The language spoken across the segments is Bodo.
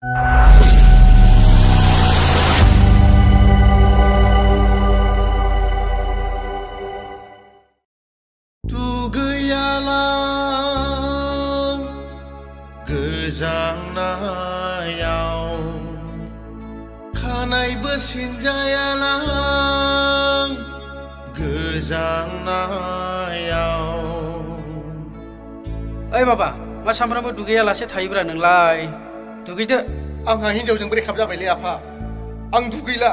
두그야랑 그장나야오 खानायबो सिनजायालां गोजांनायाव ओइ बाबा मा सामफ्रामबो दुगैयालासे थायोब्रा नोंलाय दुगैदो आंहा हिनजावजों ब्रेकआप जाबायलै आफा आं दुगैला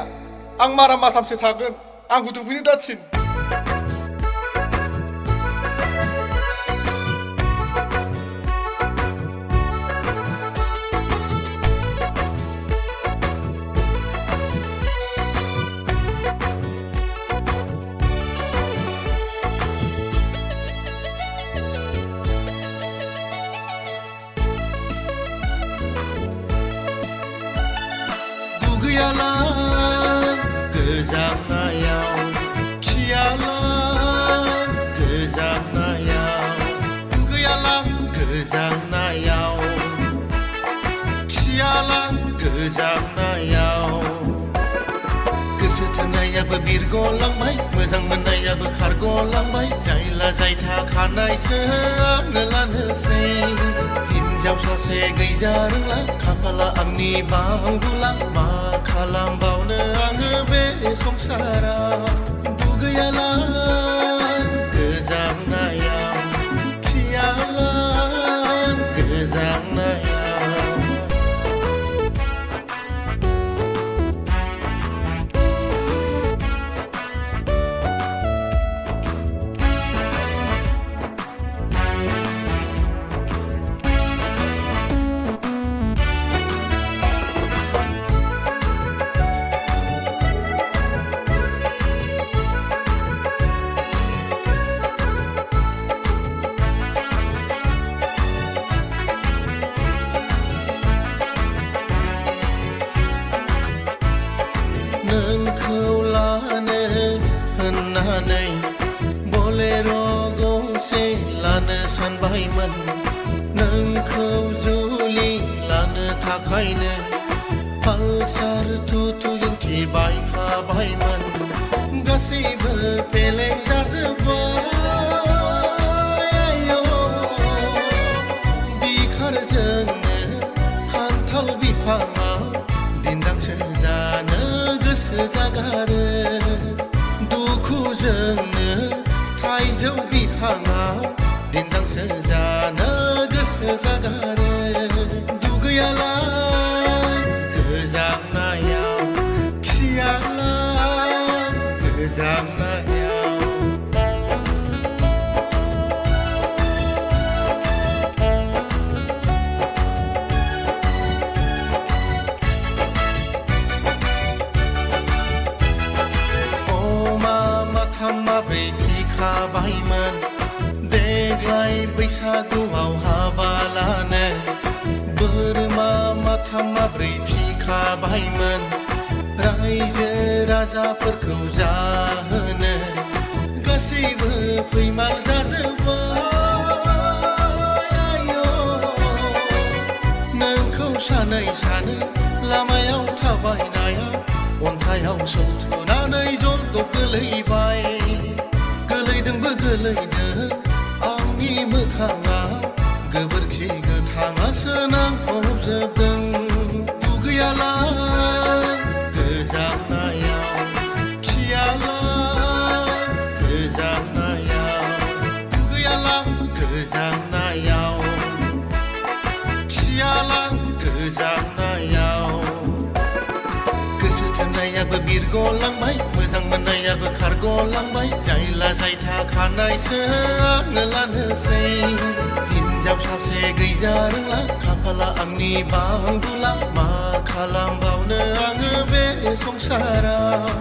आं माराम माथामसो थागोन आंखौ दुगैनो दाथिन दुगैयालां गोजांनायाव खियालां गोजांनायाव दुगैयालां गोजांनायाव खियालां गोजांनायाव गोसो थोनायाबो बिरगलांबाय मोजां मोननायाबो खारगलांबाय जायला जायथा खानायसो आङो लानोसै हिनजाव सासे गैजारोंला खाफाला आंनि बांदुला मा खालामबावनो आङो बे संसाराव दुगैयालां गोजांनायाव खियालां गोजांनायाव नोंखौ लानो होननानै बोलेर' गंसे लानो सानबायमोन नोंखौ जुलि लानो थाखायनो पालसार 220 बायखाबायमोन गासैबो फेलें जाजोब्बाय बिखारजोंनो खान्थाल बिफाङा दिन्दांसो जानो गोसो जागारो दुखुजोंनो थाइजौ बिफाङा दिन्दांसो जानो गोसो जागारो दुगैयालां गोजांनायाव खियालां गोजांनायाव माब्रै बिखाबायमोन देग्लाय बैसागुआव हाबा लानो बोरमा माथाम माब्रै फिखाबायमोन रायजो राजाफोरखौ जाहोनो गासैबो फैमाल जाजोब्बाय नोंखौ सानै सानो लामायाव थाबायनाया अन्थायाव सौथुनानै जलदब गोलैबाय गोलैदोंबो गोलैदों आंनि मोखाङा गोबोरखि गोथाङासो नांफबजोबदों दुगैयालां गोजांनायाव खियालां गोजांनायाव दुगैयालां गोजांनायाव खियालां गोजांनायाव गोसो थोनायाबो बिरगलांबाय मोजां मोननायाबो खारगलांबाय जायला जायथा खानायसो आङो लानोसै हिनजाव सासे गैजारोंला खाफाला आंनि बांदुला मा खालामबावनो आङो बे संसाराव